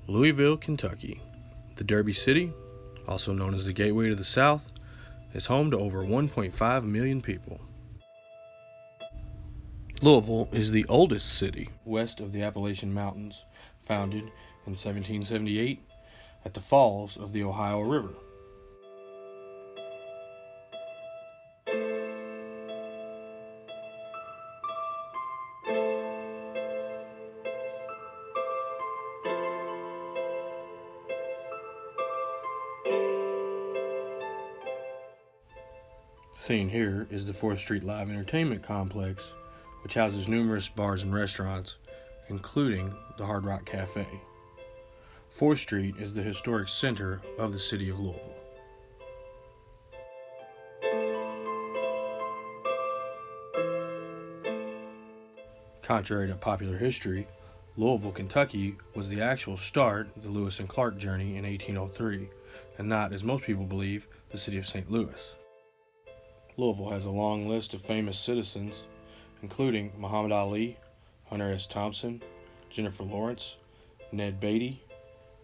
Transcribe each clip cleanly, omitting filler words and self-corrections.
Louisville, Kentucky. The Derby City, also known as the Gateway to the South, is home to over 1.5 million people. Louisville is the oldest city west of the Appalachian Mountains, founded in 1778 at the falls of the Ohio River. Seen here is the 4th Street Live Entertainment Complex, which houses numerous bars and restaurants, including the Hard Rock Cafe. 4th Street is the historic center of the city of Louisville. Contrary to popular history, Louisville, Kentucky was the actual start of the Lewis and Clark journey in 1803, and not, as most people believe, the city of St. Louis. Louisville has a long list of famous citizens, including Muhammad Ali, Hunter S. Thompson, Jennifer Lawrence, Ned Beatty,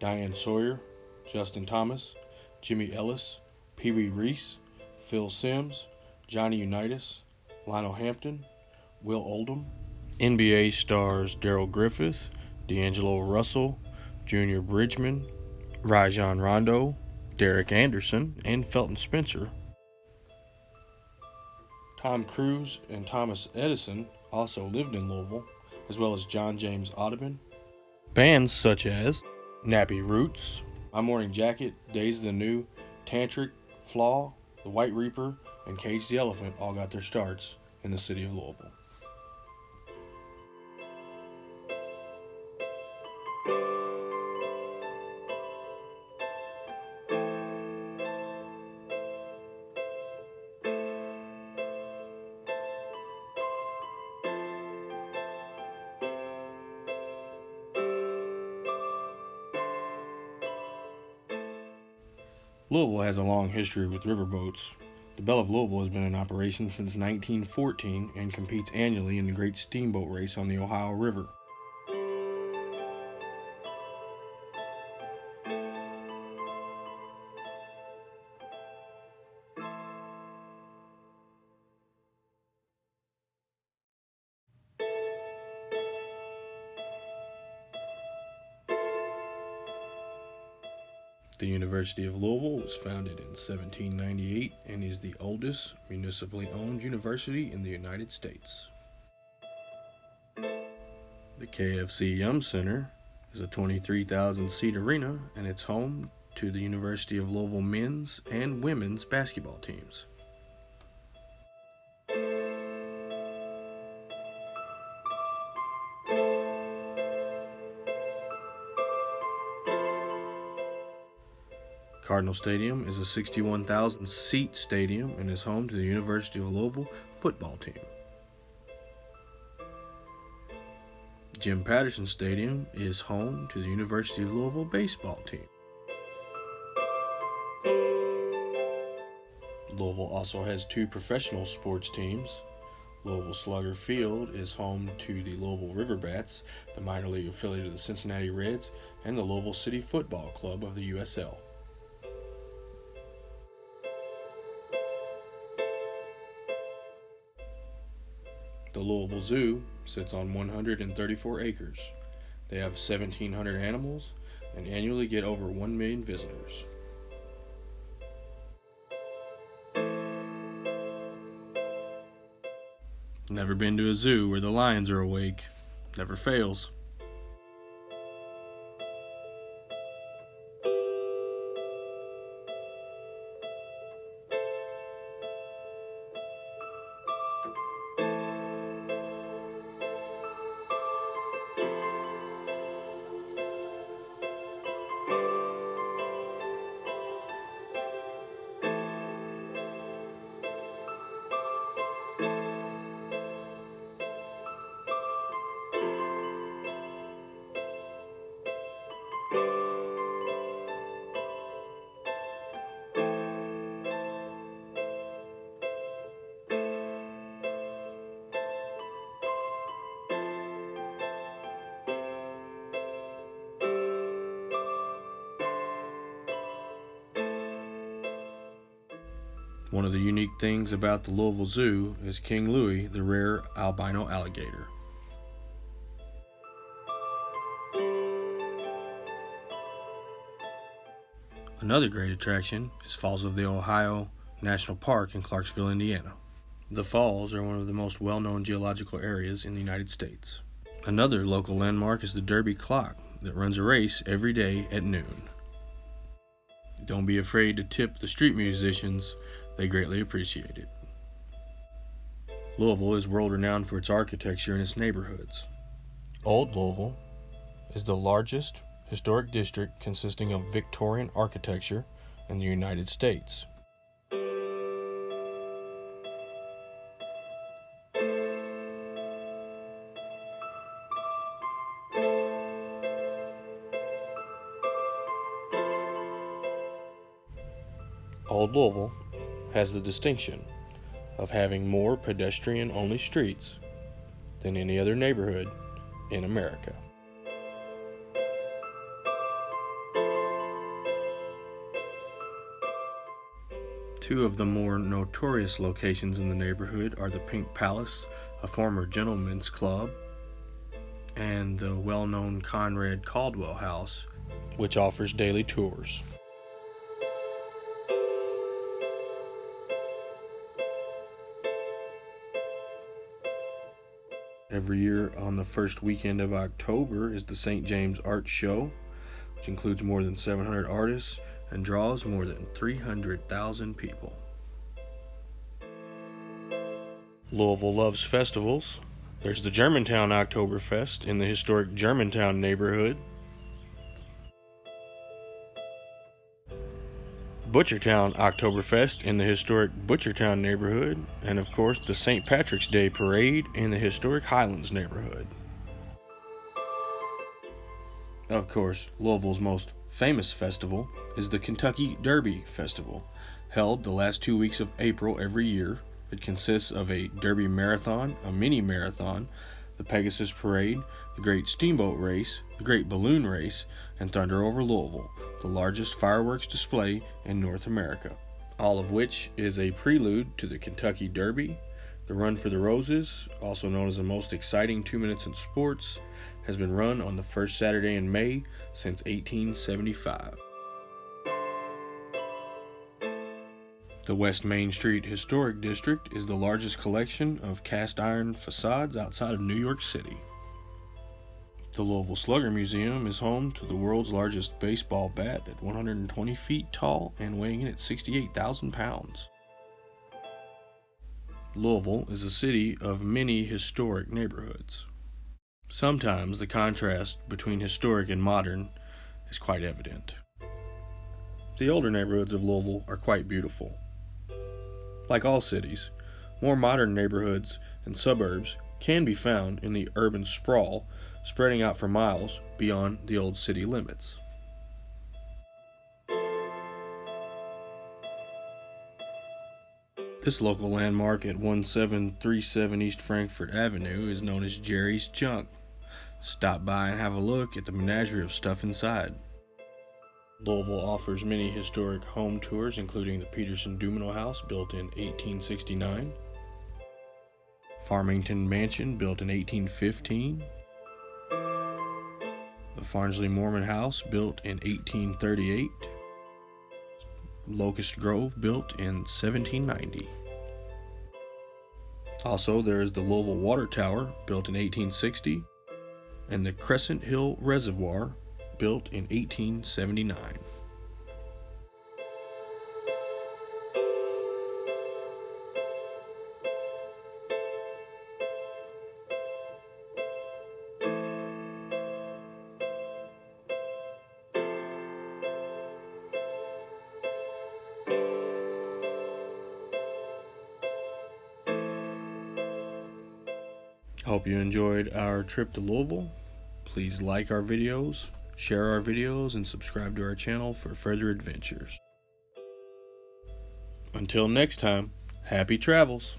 Diane Sawyer, Justin Thomas, Jimmy Ellis, Pee Wee Reese, Phil Simms, Johnny Unitas, Lionel Hampton, Will Oldham, NBA stars Darrell Griffith, D'Angelo Russell, Junior Bridgman, Rajon Rondo, Derek Anderson, and Felton Spencer. Tom Cruise and Thomas Edison also lived in Louisville, as well as John James Audubon. Bands such as Nappy Roots, My Morning Jacket, Days of the New, Tantric, Flaw, The White Reaper, and Cage the Elephant all got their starts in the city of Louisville. Louisville has a long history with riverboats. The Belle of Louisville has been in operation since 1914 and competes annually in the Great Steamboat Race on the Ohio River. The University of Louisville was founded in 1798 and is the oldest municipally owned university in the United States. The KFC Yum Center is a 23,000-seat arena, and it's home to the University of Louisville men's and women's basketball teams. Cardinal Stadium is a 61,000-seat stadium and is home to the University of Louisville football team. Jim Patterson Stadium is home to the University of Louisville baseball team. Louisville also has 2 professional sports teams. Louisville Slugger Field is home to the Louisville Riverbats, the minor league affiliate of the Cincinnati Reds, and the Louisville City Football Club of the USL. The Louisville Zoo sits on 134 acres. They have 1,700 animals and annually get over 1 million visitors. Never been to a zoo where the lions are awake. Never fails. One of the unique things about the Louisville Zoo is King Louis, the rare albino alligator. Another great attraction is Falls of the Ohio National Park in Clarksville, Indiana. The falls are one of the most well-known geological areas in the United States. Another local landmark is the Derby Clock that runs a race every day at noon. Don't be afraid to tip the street musicians, they greatly appreciate it. Louisville is world-renowned for its architecture and its neighborhoods. Old Louisville is the largest historic district consisting of Victorian architecture in the United States. Old Louisville has the distinction of having more pedestrian-only streets than any other neighborhood in America. Two of the more notorious locations in the neighborhood are the Pink Palace, a former gentleman's club, and the well-known Conrad Caldwell House, which offers daily tours. Every year on the first weekend of October is the St. James Art Show, which includes more than 700 artists and draws more than 300,000 people. Louisville loves festivals. There's the Germantown Oktoberfest in the historic Germantown neighborhood. Butchertown Oktoberfest in the historic Butchertown neighborhood, and of course the St. Patrick's Day Parade in the historic Highlands neighborhood. Of course, Louisville's most famous festival is the Kentucky Derby Festival, held the last 2 weeks of April every year. It consists of a Derby Marathon, a mini marathon, the Pegasus Parade, the Great Steamboat Race, the Great Balloon Race, and Thunder Over Louisville, the largest fireworks display in North America, all of which is a prelude to the Kentucky Derby. The Run for the Roses, also known as the most exciting 2 minutes in sports, has been run on the first Saturday in May since 1875. The West Main Street Historic District is the largest collection of cast iron facades outside of New York City. The Louisville Slugger Museum is home to the world's largest baseball bat at 120 feet tall and weighing in at 68,000 pounds. Louisville is a city of many historic neighborhoods. Sometimes the contrast between historic and modern is quite evident. The older neighborhoods of Louisville are quite beautiful. Like all cities, more modern neighborhoods and suburbs can be found in the urban sprawl spreading out for miles beyond the old city limits. This local landmark at 1737 East Frankfort Avenue is known as Jerry's Junk. Stop by and have a look at the menagerie of stuff inside. Louisville offers many historic home tours, including the Peterson-Dumino House, built in 1869, Farmington Mansion, built in 1815, the Farnsley Mormon House, built in 1838, Locust Grove, built in 1790. Also, there is the Louisville Water Tower, built in 1860, and the Crescent Hill Reservoir, built in 1879. I hope you enjoyed our trip to Louisville. Please like our videos, share our videos, and subscribe to our channel for further adventures. Until next time, happy travels!